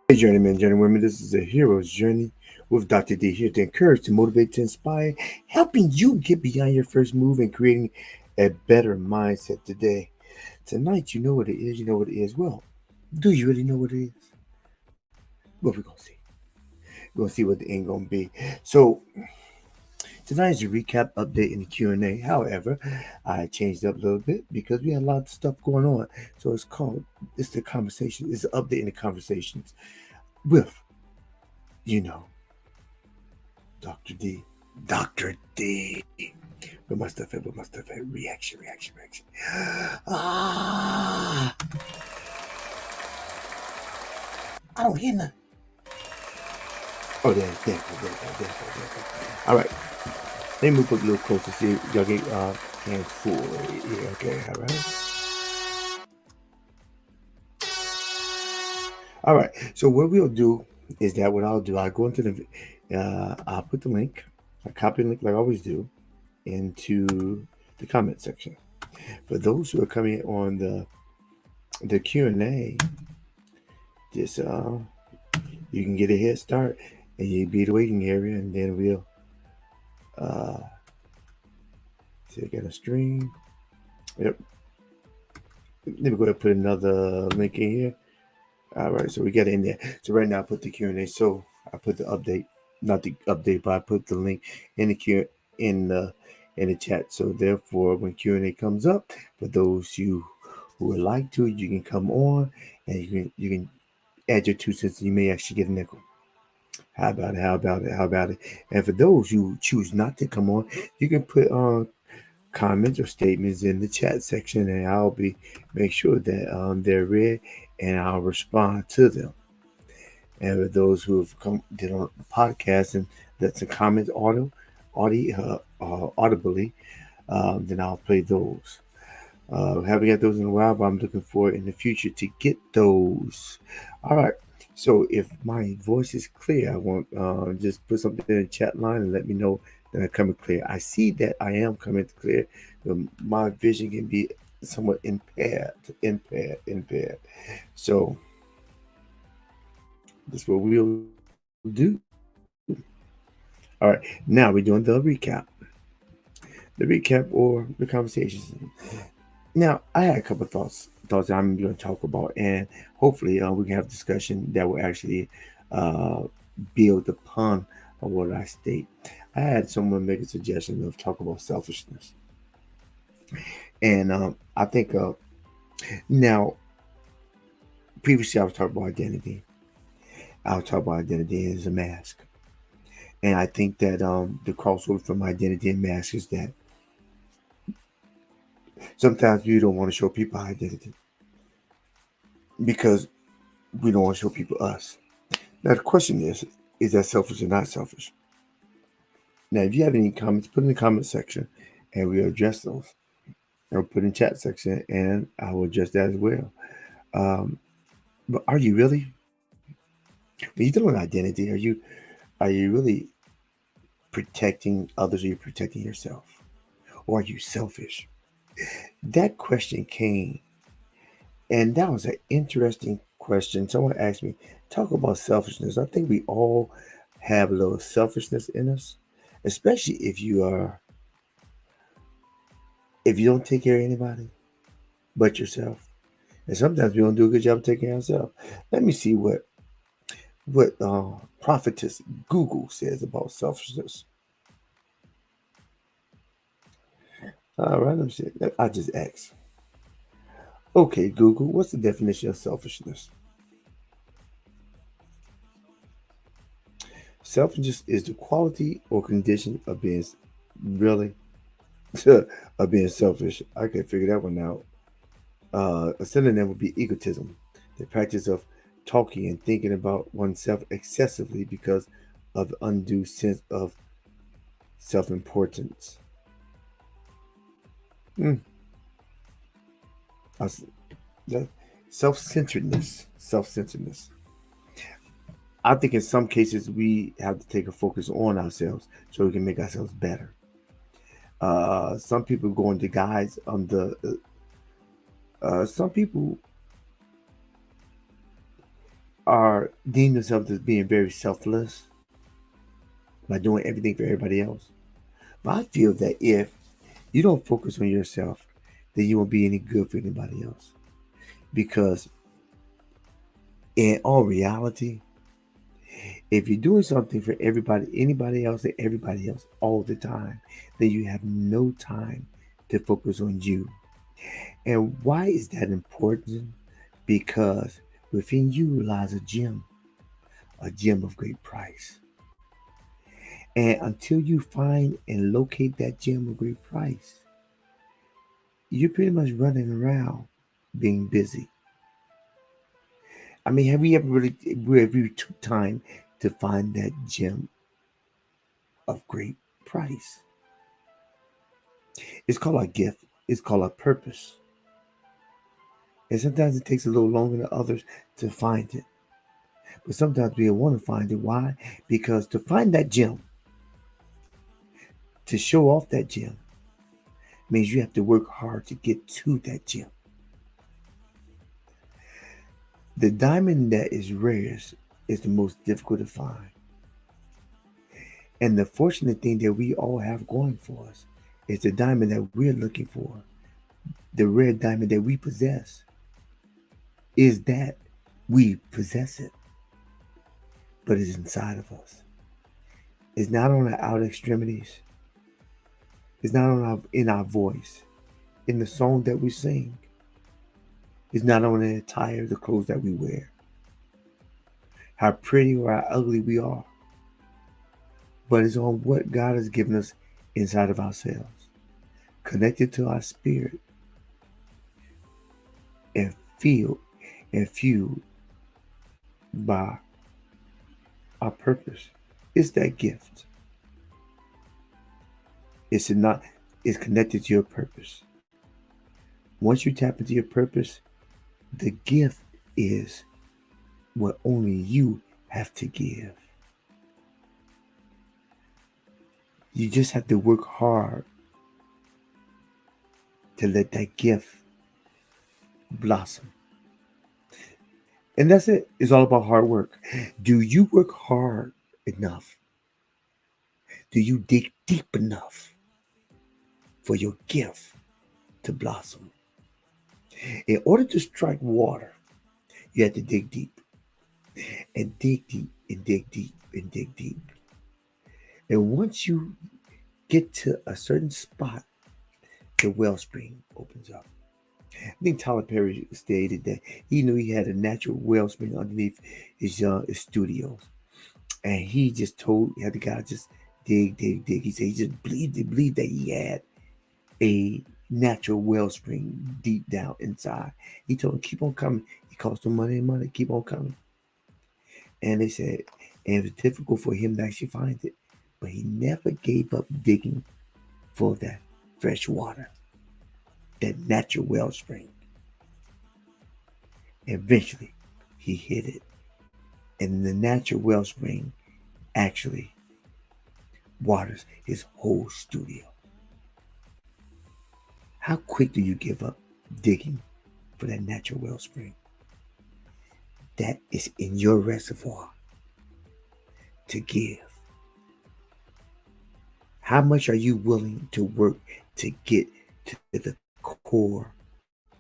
Hey, journeymen, journeywomen, this is a hero's journey with Dr. D here to encourage, to motivate, to inspire, helping you get beyond your first move and creating a better mindset today. Tonight, you know what it is, you know what it is. Well, do you really know what it is? Well, we're going to see. We're going to see what the end going to be. So, tonight's a recap update in the Q&A. However, I changed it up a little bit because we had a lot of stuff going on. So, it's the conversation, it's an update in the conversations with, you know, Dr. D. Dr. D. Where my stuff at? Where my stuff at? Reaction, reaction, reaction. Ah! I don't hear nothing. Oh, there. All right. Let me move up a little closer. See, y'all get hands full right here. Okay, all right. All right. So what we'll do is that what I'll do, I'll go into I'll put the link, I copy the link like I always do, into the comment section. For those who are coming on the Q&A, just you can get a head start and you be the waiting area, and then we'll see. I got a stream. Yep. Let me go ahead and put another link in here. All right, so we got it in there. So right now I put the Q&A. So I put the update, not the update, but I put the link in the Q in the chat. So therefore, when Q&A comes up, for those you who would like to, you can come on and you can add your 2 cents, and you may actually get a nickel. How about it? How about it? How about it? And for those who choose not to come on, you can put comments or statements in the chat section, and I'll be make sure that they're read, and I'll respond to them. And for those who have come did on the podcast and that's a comment audibly, then I'll play those. Haven't got those in a while, but I'm looking forward in the future to get those. All right. So if my voice is clear, I want just put something in the chat line and let me know that I'm coming clear. I see that I am coming clear. My vision can be somewhat impaired. So that's what we'll do. All right. Now we're doing the recap or the conversations. Now, I had a couple of thoughts that I'm going to talk about, and hopefully, we can have a discussion that will actually uh, build upon what I state. I had someone make a suggestion of talk about selfishness, and I think now previously I was talking about identity. I was talking about identity as a mask, and I think that the crossover from identity and mask is that sometimes we don't want to show people our identity because we don't want to show people us. Now the question is that selfish or not selfish? Now, if you have any comments, put in the comment section, and we'll address those. Or put in chat section, and I will address that as well. Um, but are you really? When you're dealing with identity, are you really protecting others, or are you protecting yourself, or are you selfish? That question came, and that was an interesting question. Someone asked me, talk about selfishness. I think we all have a little selfishness in us, especially if you don't take care of anybody but yourself. And sometimes we don't do a good job of taking care of ourselves. Let me see what prophetess Google says about selfishness. All right, let me see. I just asked. Okay, Google, what's the definition of selfishness? Selfishness is the quality or condition of being really of being selfish. I can figure that one out. A synonym would be egotism, the practice of talking and thinking about oneself excessively because of undue sense of self-importance. Mm, I s- that Self-centeredness. Self-centeredness. I think in some cases we have to take a focus on ourselves so we can make ourselves better. Some people go into guise on the. Some people are deem themselves as being very selfless by doing everything for everybody else. But I feel that if you don't focus on yourself, then you won't be any good for anybody else. Because in all reality, if you're doing something for anybody else, and everybody else all the time, then you have no time to focus on you. And why is that important? Because within you lies a gem of great price. And until you find and locate that gem of great price, you're pretty much running around being busy. I mean, have you took time to find that gem of great price? It's called a gift. It's called a purpose. And sometimes it takes a little longer than others to find it. But sometimes we want to find it. Why? Because to find that gem, to show off that gem, means you have to work hard to get to that gem. The diamond that is rarest is the most difficult to find. And the fortunate thing that we all have going for us is the diamond that we're looking for, the rare diamond that we possess, is that we possess it, but it's inside of us. It's not on our outer extremities. It's not in our voice, in the song that we sing. It's not on the attire, the clothes that we wear, how pretty or how ugly we are, but it's on what God has given us inside of ourselves, connected to our spirit, and feel and fueled by our purpose. It's that gift. It's connected to your purpose. Once you tap into your purpose, the gift is what only you have to give. You just have to work hard to let that gift blossom. And that's it. It's all about hard work. Do you work hard enough? Do you dig deep enough for your gift to blossom? In order to strike water, you have to dig deep and dig deep and dig deep and dig deep. And once you get to a certain spot, the wellspring opens up. I think Tyler Perry stated that he knew he had a natural wellspring underneath his studios, and he just had the guy just dig, dig, dig. He said he just believed that he had a natural wellspring deep down inside. He told him, keep on coming. It cost him money and money. Keep on coming. And they said, and it was difficult for him to actually find it, but he never gave up digging for that fresh water, that natural wellspring. Eventually, he hit it, and the natural wellspring actually waters his whole studio. How quick do you give up digging for that natural wellspring that is in your reservoir to give? How much are you willing to work to get to the core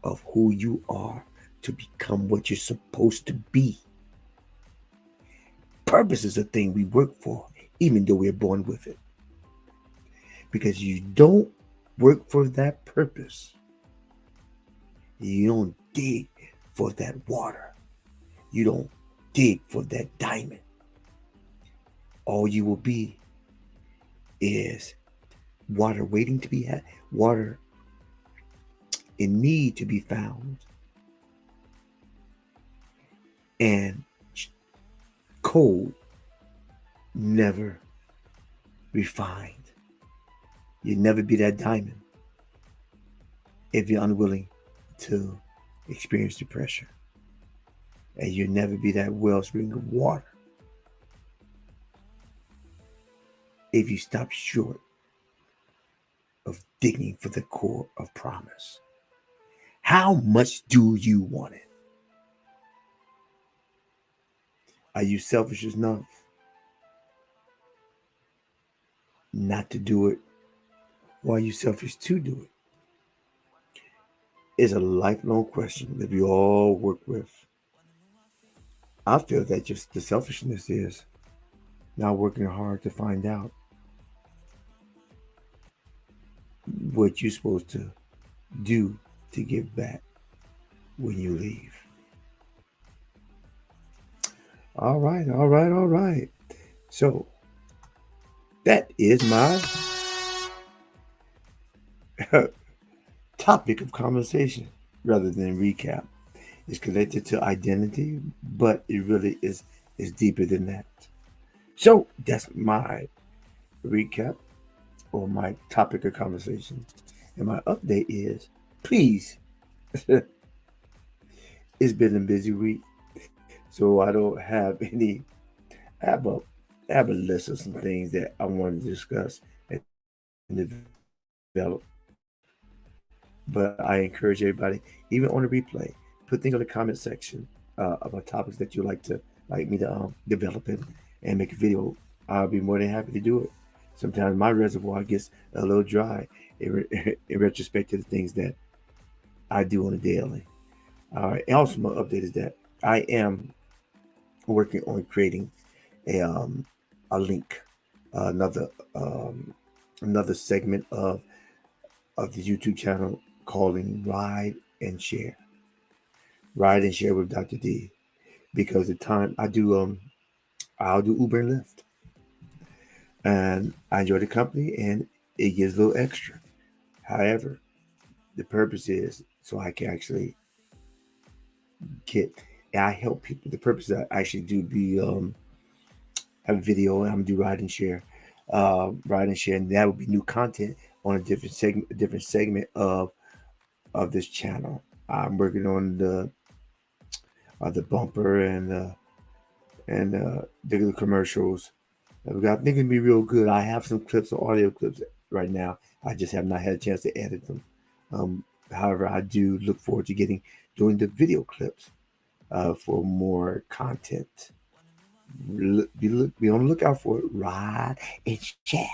of who you are to become what you're supposed to be? Purpose is a thing we work for, even though we're born with it. Because you don't work for that purpose, you don't dig for that water, you don't dig for that diamond. All you will be is water waiting to be had, water in need to be found, and coal never refined. You'll never be that diamond if you're unwilling to experience the pressure. and you'll never be that wellspring of water if you stop short of digging for the core of promise. How much do you want it? Are you selfish enough not to do it? Or are you selfish to do it? It's a lifelong question that we all work with. I feel that just the selfishness is not working hard to find out what you're supposed to do to give back when you leave. All right, all right, all right. So that is my topic of conversation rather than recap. It's connected to identity, but it really is deeper than that. So that's my recap or my topic of conversation. And my update is please. It's been a busy week, so I don't have any. I have a, I have a list of some things that I wanted to discuss and develop. But I encourage everybody, even on the replay, put things on the comment section about topics that you like me to develop and make a video. I'll be more than happy to do it. Sometimes my reservoir gets a little dry in retrospect to the things that I do on a daily. All right. And also, my update is that I am working on creating a a link, another another segment of the YouTube channel calling Ride and Share with Dr. D, because the time I'll do Uber and Lyft, and I enjoy the company and it gives a little extra. However, the purpose is so I can actually get I help people. The purpose is I actually do be have a video and I'm gonna do ride and share, and that would be new content on a different segment of this channel. I'm working on the bumper and the commercials. I think it'll be real good. I have some clips or audio clips right now. I just have not had a chance to edit them. However, I do look forward to doing the video clips for more content. Be on the lookout for it. Ride and share.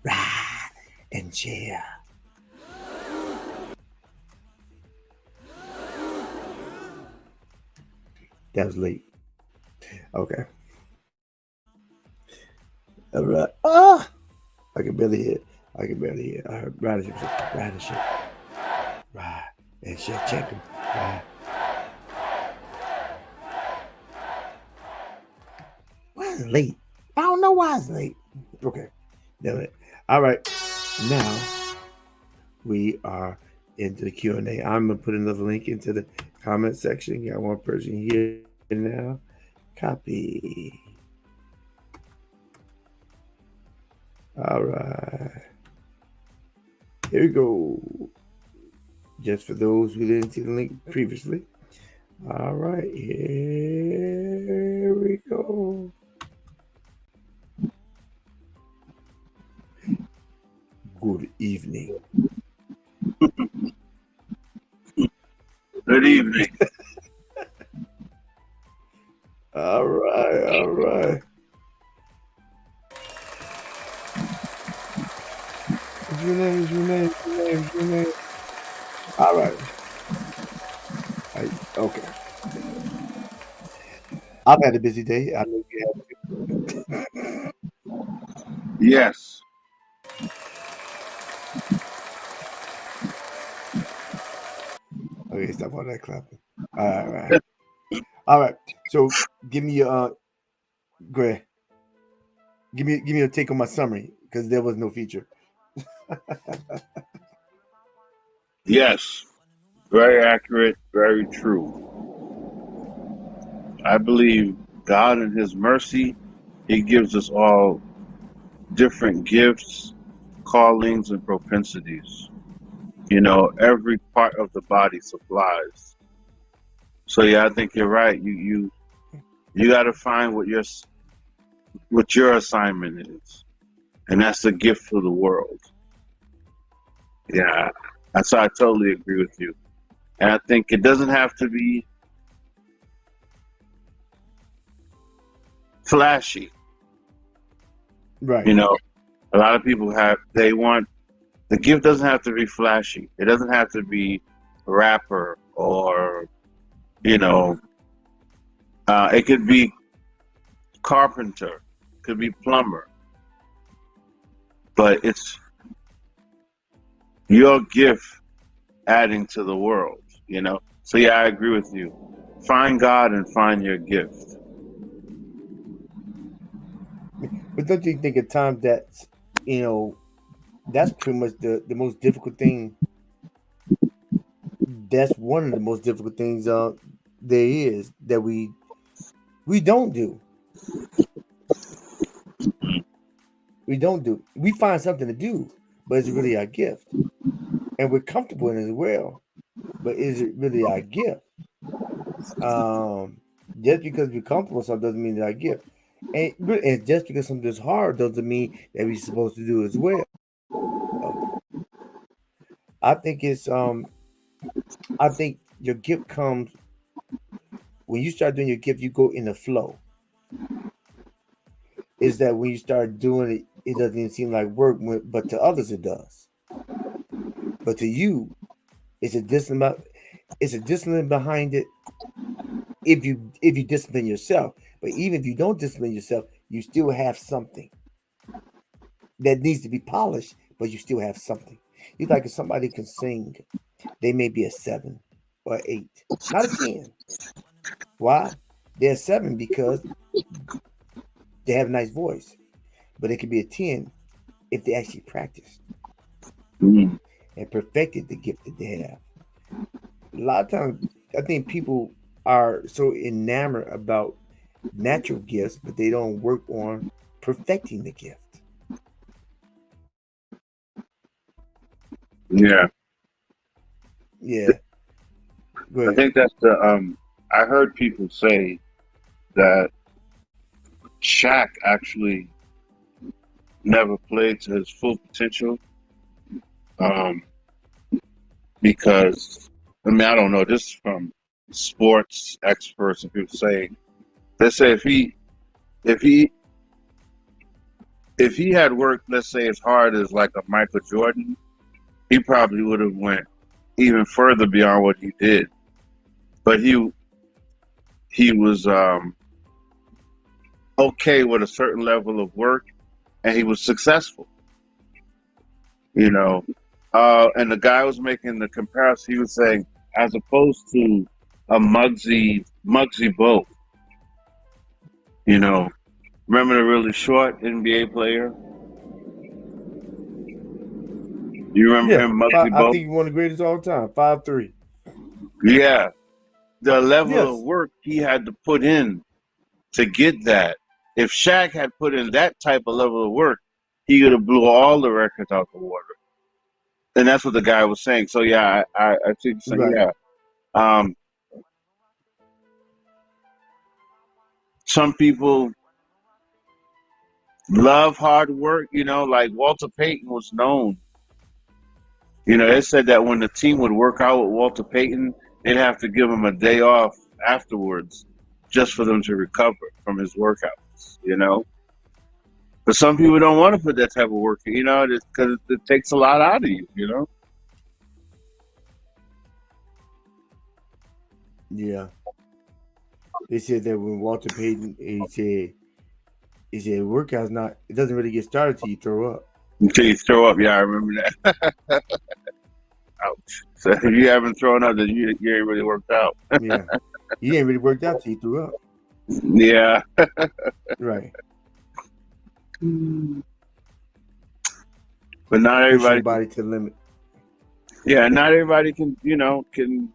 Ride and share. That was late. Okay. All right. Ah! I can barely hear. I heard ride and share. Ride and share. Ride and share. Check them. Ride. Why is it late? I don't know why it's late. Okay. Damn it. All right. Now we are into the Q&A. I'm going to put another link into the comment section. Got one person here now. Copy. All right. Here we go. Just for those who didn't see the link previously. All right. Here we go. Good evening. Good evening. All right, all right. What's your name? All right. Okay. I've had a busy day. I know you have. Yes. Okay, stop all that clapping. All right. All right. So give me your Gray. Give me a take on my summary because there was no feature. Yes. Very accurate, very true. I believe God in His mercy, He gives us all different gifts, callings, and propensities. You know, every part of the body supplies. So yeah, I think you're right. You got to find what your assignment is, and that's a gift for the world. Yeah, so I totally agree with you, and I think it doesn't have to be flashy. Right. You know, a lot of people they want the gift doesn't have to be flashy. It doesn't have to be rapper or you know, it could be carpenter, could be plumber, but it's your gift adding to the world, you know? So yeah, I agree with you. Find God and find your gift. But don't you think at times that's, that's pretty much the most difficult thing. That's one of the most difficult things there is that we don't do. We don't do. We find something to do, but it's really our gift, and we're comfortable in it as well. But is it really our gift? Just because we're comfortable with something doesn't mean it's our gift, and just because something is hard doesn't mean that we're supposed to do it as well. I think it's I think your gift comes when you start doing your gift. You go in the flow. Is that when you start doing it, it doesn't even seem like work, but to others it does. But to you, it's a discipline. It's a discipline behind it. If you discipline yourself, but even if you don't discipline yourself, you still have something that needs to be polished. But you still have something. It's like if somebody can sing, they may be a 7 or 8, not a 10. Why? They're a 7 because they have a nice voice, but it could be a 10 if they actually practiced Mm. and perfected the gift that they have. A lot of times, I think people are so enamored about natural gifts, but they don't work on perfecting the gift. Yeah, Yeah, go I ahead. think that's the. I heard people say that Shaq actually never played to his full potential um, because I mean I don't know. This is from sports experts and people saying they say if he if he had worked, let's say, as hard as like a Michael Jordan, he probably would have went even further beyond what he did. But he was okay with a certain level of work, and he was successful. You know, and the guy was making the comparison. He was saying, as opposed to a Muggsy Bogues, you know, remember the really short NBA player? You remember Yeah, him, Muggsy I Bogues? think you're one of the greatest all the time. 5'3". Yeah, the level of Yes, work he had to put in to get that. If Shaq had put in that type of level of work, he could have blew all the records out the water. And that's what the guy was saying. So yeah, I think so. right. Yeah, um, some people love hard work. You know, like Walter Payton was known. You know, they said that when the team would work out with Walter Payton, they'd have to give him a day off afterwards just for them to recover from his workouts. You know, but some people don't want to put that type of work. You know, because it takes a lot out of you. You know. Yeah, they said that when Walter Payton, he said workout's not. It doesn't really get started till you throw up. Until you throw up, yeah, I remember that. Ouch. So if you haven't thrown up, then you ain't really worked out. Yeah, he ain't really worked out till you threw up. Yeah. Right. But not Push your everybody can, body to the limit. yeah, not everybody can, can,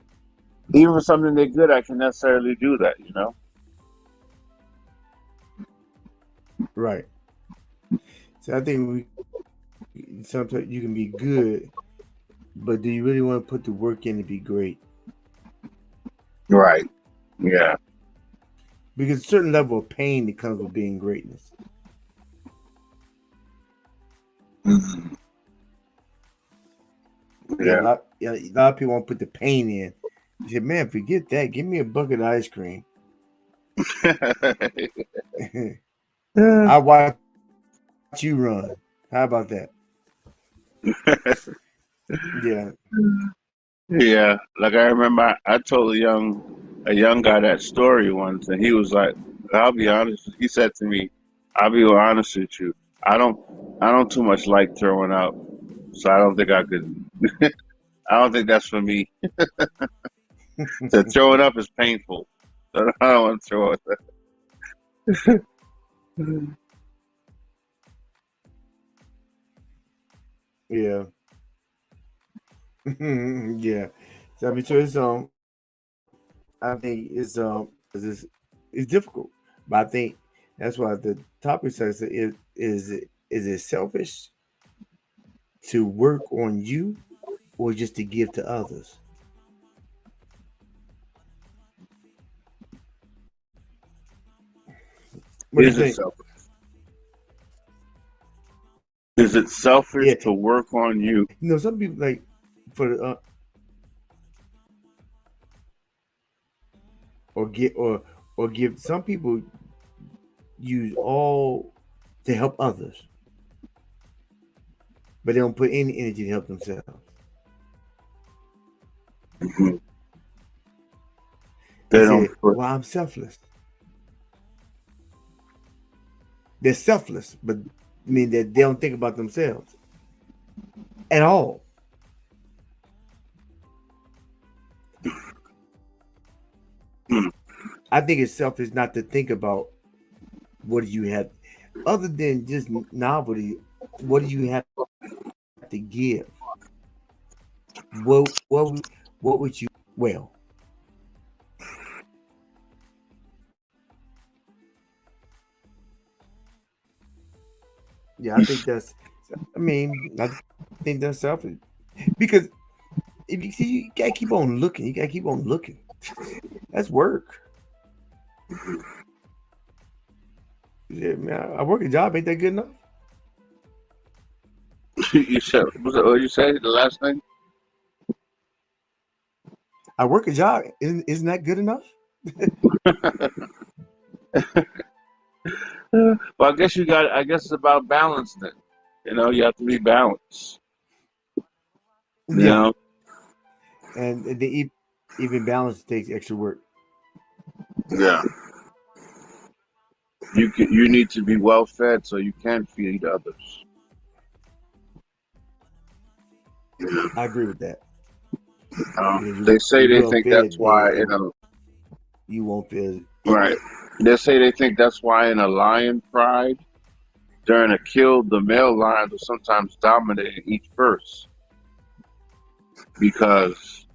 even for something they're good at, can necessarily do that, you know? Right. So I think sometimes you can be good, but do you really want to put the work in to be great? Right. Yeah. Because a certain level of pain that comes with being greatness. Mhm. Yeah, Yeah. a lot of people won't put the pain in. You said, man, forget that. Give me a bucket of ice cream. I watch you run. How about that? Yeah. Yeah. Like I remember I told a young guy that story once, and he was like, I'll be honest. He said to me, I'll be honest with you. I don't I don't too much like throwing up. So I don't think I could I don't think that's for me. To throw it up is painful. So I don't want to throw it. Yeah. Yeah. So I mean, so I think it's difficult, but I think that's why the topic says is it selfish to work on you or just to give to others? What do you Is it think? selfish? Is it selfish Yeah, to work on you? some people like for the, or get or give. Some people use all to help others, but they don't put any energy to help themselves. Mhm. They They don't say, put. "Well, I'm selfless." They're selfless, but I mean that they don't think about themselves at all. Hmm. I think it's selfish not to think about what do you have, other than just novelty. What do you have to give? What would you? Well, yeah, I think that's. I mean, I think that's selfish because if you see, you gotta keep on looking. You gotta keep on looking. That's work. Yeah, man, I work a job. Ain't that good enough? You said, was it what you said? The last thing? I work a job. Isn't that good enough? Well, I guess I guess it's about balance then. You have to be balanced. You Yeah, know? and even balance takes extra work. Yeah. You need to be well fed so you can feed others. Yeah. I agree with that because They say you they well think that's fed, why you won't feel. right. They say they think that's why in a lion pride, during a kill, the male lions will sometimes dominate each verse because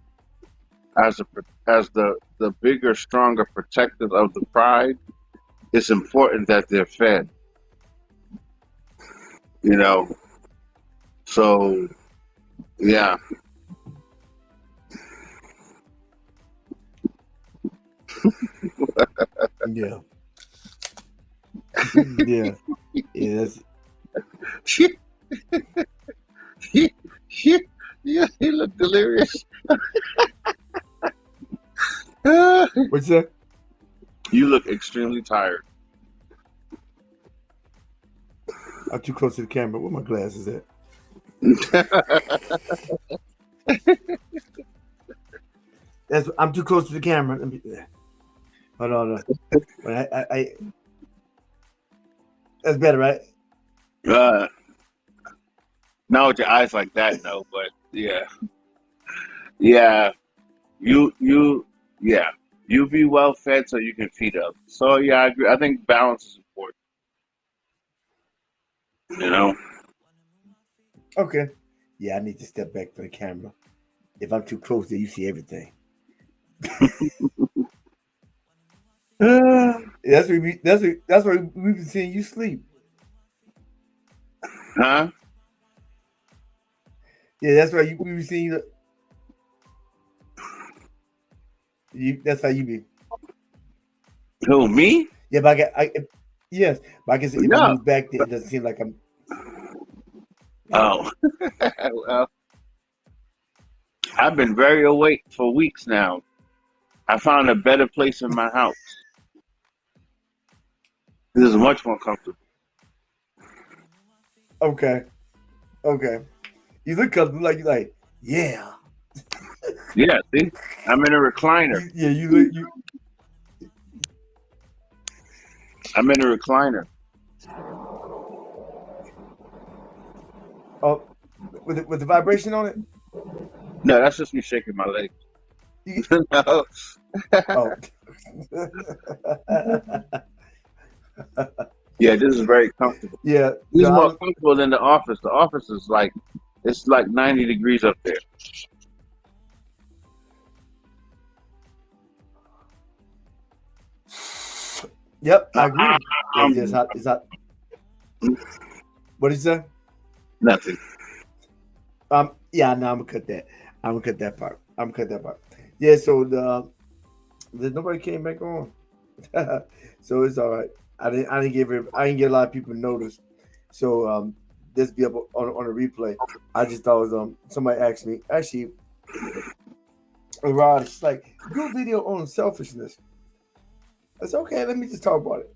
as the bigger, stronger protectors of the pride, it's important that they're fed. You know, so yeah. Yeah, yeah, yeah. Yeah, he looked delirious. What's that? You look extremely tired. I'm too close to the camera. Where my glasses at? I'm too close to the camera. Hold on. That's better, right? uh, Not with your eyes like that, no. But yeah, yeah. You, yeah. You be well fed so you can feed others. So yeah, I agree. I think balance is important. You know. Okay. Yeah, I need to step back from the camera. If I'm too close there, you see everything. That's why we've been seeing you sleep. Huh? Yeah, that's why we've been seeing you. That's how you be. Who, me? Yeah, but yes, but I guess if I Yeah. move back there, it doesn't seem like I'm. Yeah. Oh, well, I've been very awake for weeks now. I found a better place in my house. This is much more comfortable. Okay. Okay. You look comfortable, like you like. Yeah. Yeah, see, I'm in a recliner. Yeah. You look. You. I'm in a recliner. Oh, with the vibration on it. No, that's just me shaking my legs. You, No. oh. Yeah, this is very comfortable. Yeah. This So is I more was. comfortable than the office. The office is like it's like 90 degrees up there. Yep. I agree. It's just Um, hot. It's hot. What did you say? nothing. Yeah. No, I'm gonna cut that. I'm gonna cut that part. I'm gonna cut that part. Yeah. So nobody came back on. So it's all right. I didn't get a lot of people notice. So this be up on a replay. I just thought it was somebody asked me actually, Rod, it's like do a video on selfishness. I said, okay, let me just talk about it.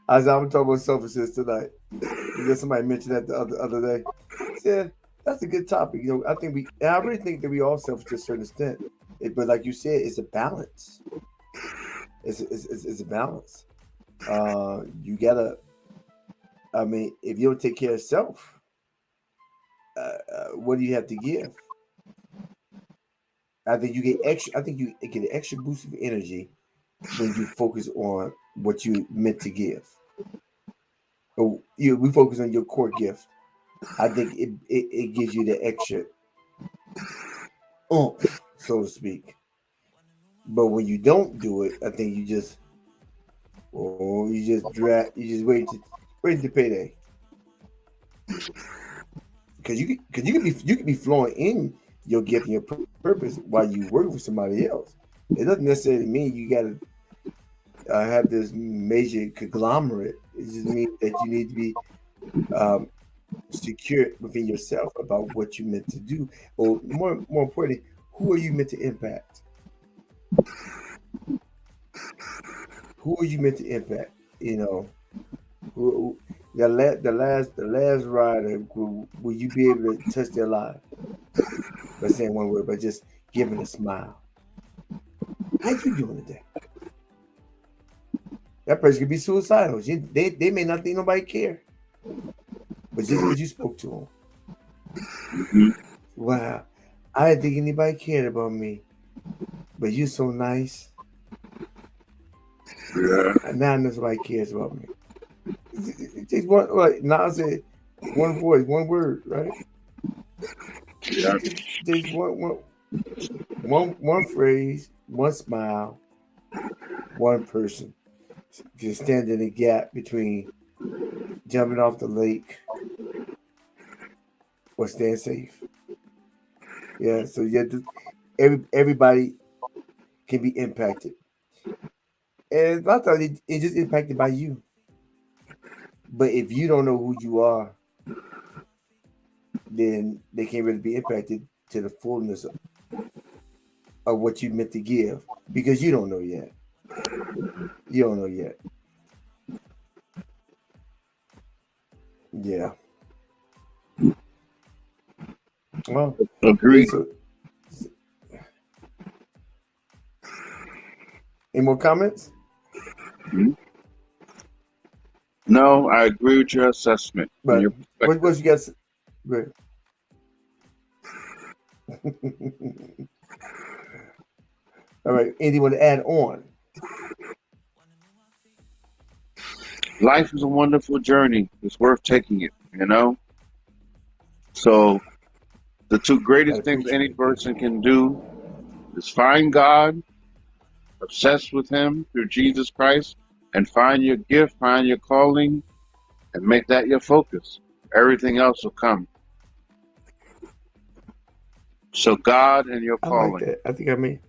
I said, I'm gonna talk about selfishness tonight because somebody mentioned that the other day. I said that's a good topic. You know, I really think that we all selfish to a certain extent. But like you said, it's a balance. It's a balance. You gotta. I mean, if you don't take care of self, what do you have to give? I think you get extra. I think you get an extra boost of energy when you focus on what you meant to give. Or we focus on your core gift. I think it gives you the extra oomph, so to speak. But when you don't do it, I think you just drag. You just wait to payday. Because you can be flowing in your gift and your purpose while you work for somebody else. It doesn't necessarily mean you got to have this major conglomerate. It just means that you need to be um, secure within yourself about what you meant to do, or more importantly, who are you meant to impact? Who are you meant to impact? You know, who the last rider. Will you be able to touch their life by saying one word, by just giving a smile? How you doing today? That person could be suicidal. They may not think nobody care, but just because you spoke to them, Hmm. wow, I didn't think anybody cared about me, but you're so nice. Yeah. And now nobody cares about me. It takes one, like Nas said, one voice, one word, right? Yeah. It takes one phrase, one smile, one person to stand in the gap between jumping off the lake or staying safe. Yeah, so yeah, everybody can be impacted, and a lot of times it's just impacted by you. But if you don't know who you are, then they can't really be impacted to the fullness of what you meant to give because you don't know yet. You don't know yet. Yeah. Well, yeah. Agreed. So, any more comments? Mhm. No, I agree with your assessment and But your perspective. what you guys? Good. All right. Anyone to add on? Life is a wonderful journey. It's worth taking it, you know? So, the two Got to greatest things preach any right there. person can do is find God, obsess with Him through Jesus Christ, and find your gift, find your calling, and make that your focus. Everything else will come. So, God and your I like calling. that. I think I mean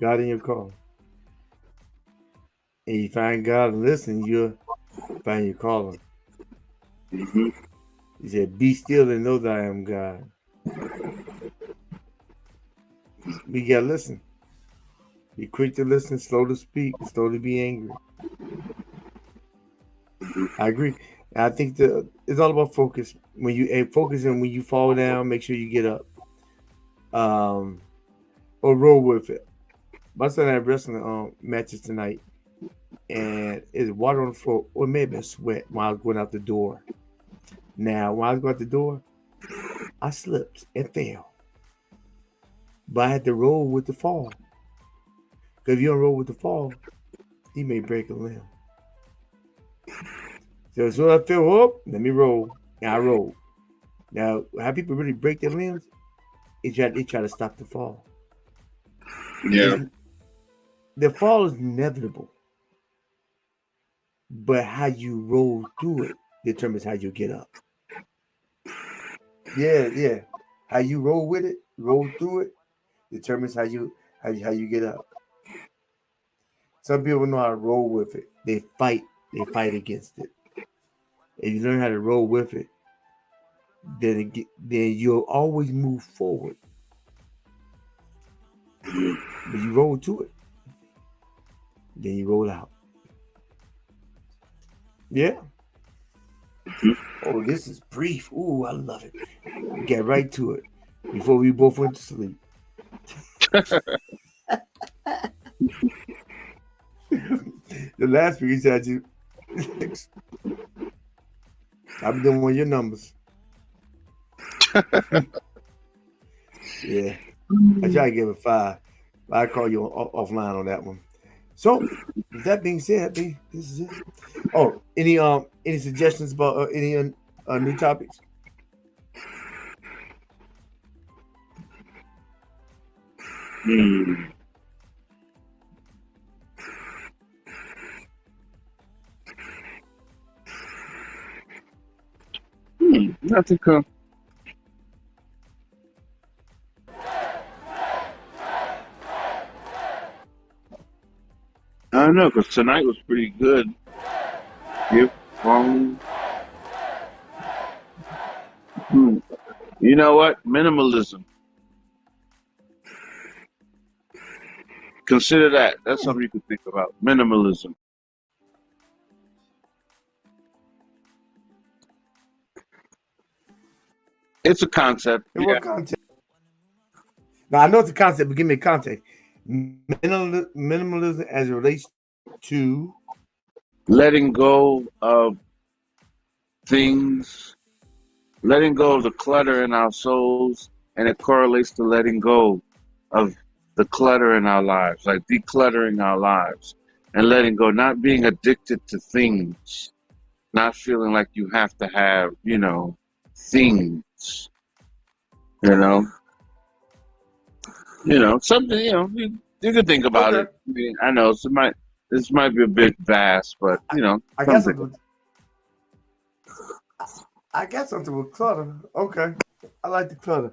God in your call. and you find God and listen, you'll find your calling. Hmm. He said, "Be still and know that I am God." We gotta listen. Be quick to listen, slow to speak, slow to be angry. I agree. I think it's all about focus. When you focus and when you fall down, make sure you get up. Um, or roll with it. My son had wrestling matches tonight, and it's water on the floor, or maybe sweat while I was going out the door. Now, when I was going out the door, I slipped and fell, but I had to roll with the fall. Because if you don't roll with the fall, he may break a limb. So as soon as I fell up, let me roll, and I rolled. Now, how people really break their limbs, they try to stop the fall. Yeah. It's, the fall is inevitable, but how you roll through it determines how you get up. Yeah, yeah. How you roll with it, roll through it, determines how you get up. Some people know how to roll with it. They fight against it. If you learn how to roll with it, then you'll always move forward. But you roll to it, then you roll out. Yeah. Oh, this is brief. Ooh, I love it. We get right to it before we both went to sleep. The last week he said you I've been doing your numbers. Yeah. I try to give it 5. But I call you offline on that one. So with that being said, this is it. Oh, any suggestions about any new topics? Hmm. Nothing come. I don't know, because tonight was pretty good. Gift, phone. Hmm. You know what? Minimalism. Consider that. That's Hmm. something you could think about. Minimalism. It's a concept. And Yeah. what context? Now I know it's a concept, but give me a context. Minimalism as it relates to Letting go of things, letting go of the clutter in our souls, and it correlates to letting go of the clutter in our lives, like decluttering our lives and letting go, not being addicted to things, not feeling like you have to have, things, you know, something, you can think about okay. it. I mean, I know this might be a bit vast, but I, I got something. something. I got something with clutter. Okay, I like the clutter.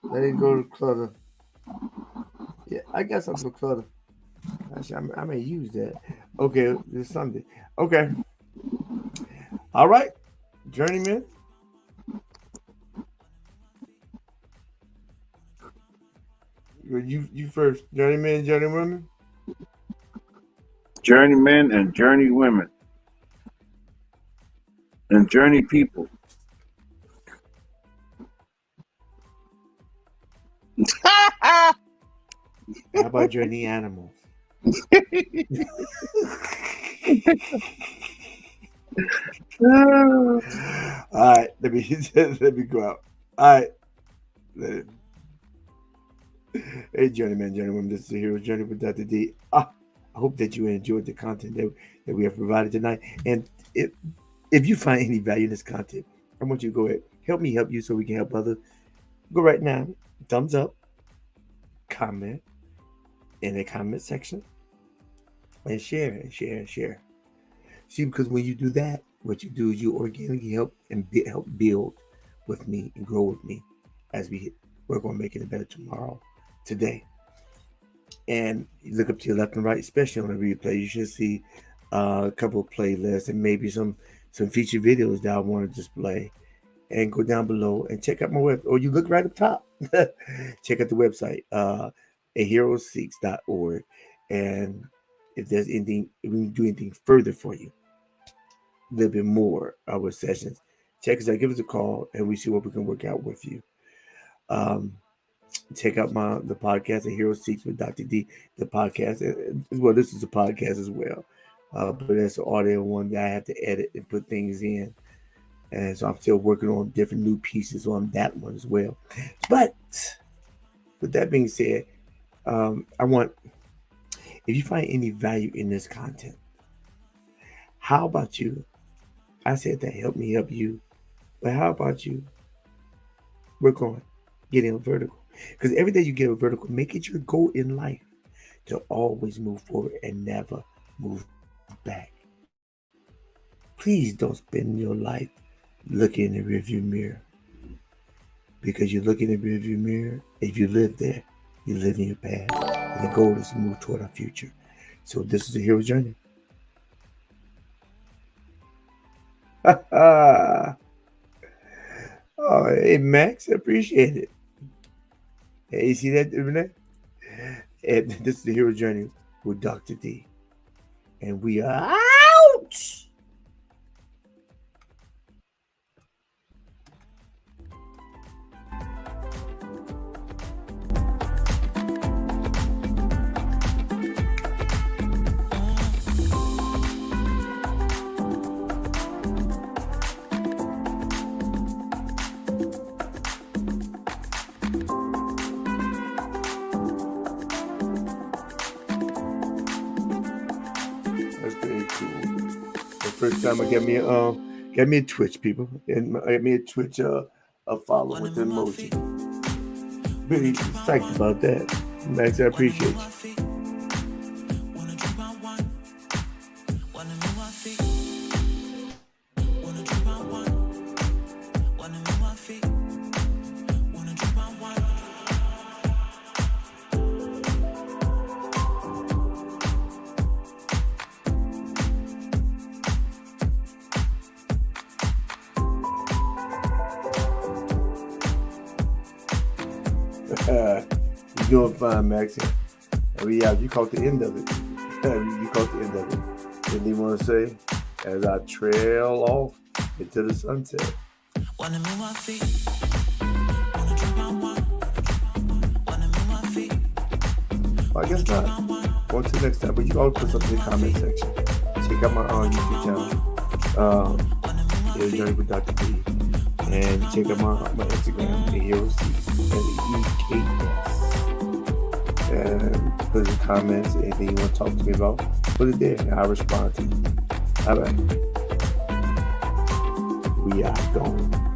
Let it go to clutter. Yeah, I got something with clutter. Actually, I may use that. Okay, this Sunday. Okay, all right, journeyman. You first, journeyman, journeywoman. Journeymen and journey women and journey people. How about journey animals? All right, let me let me go out. All right, hey, journeyman, journeywoman. This is the Hero's Journey with Dr. D. I hope that you enjoyed the content that we have provided tonight. And if you find any value in this content, I want you to go ahead, help you so we can help others. Go right now, thumbs up, comment in the comment section, and share. See, because when you do that, what you do is you organically help build with me and grow with me as we work on making it better tomorrow, today. And you look up to your left and right, especially on the replay. You should see a couple of playlists and maybe some featured videos that I want to display. And go down below and check out my web. Or you look right up top. Check out the website, aheroseeks.org. And if there's anything, if we can do anything further for you, a little bit more with sessions, check us out. Give us a call, and we see what we can work out with you. Check out the podcast, A Hero Seeks with Dr. D. The podcast, as well. This is a podcast as well, but that's an audio one that I have to edit and put things in. And so I'm still working on different new pieces on that one as well. But with that being said, I want, if you find any value in this content, how about you? I said that help me help you. But how about you work on getting a vertical? Because every day you get a vertical, make it your goal in life to always move forward and never move back. Please don't spend your life looking in the rearview mirror, because you look in the rearview mirror. If you live there, you live in your past, and the goal is to move toward our future. So this is the hero's journey. Oh, hey Max, I appreciate it. Hey, you see that, Renee? And this is the hero's journey with Dr. D, and we are out. That's pretty cool. The first time I got me a Twitch, people, and I got me a Twitch a follow with the emoji. Really psyched about that, Max. I appreciate you. You're doing fine, Max. Yeah, you caught the end of it. You caught the end of it. Anything you want to say as I trail off into the sunset? Wanna move my feet. Wanna drop my one. Wanna move my feet. Well, I guess not. On to the next time, but you always put something in the comment section. Check out my YouTube channel, Hero's Journey with Dr. D. And check out my Instagram, The Hero Seeks, LEKS. And put in the comments anything you want to talk to me about. Put it there, and I'll respond to you. All right. We are gone.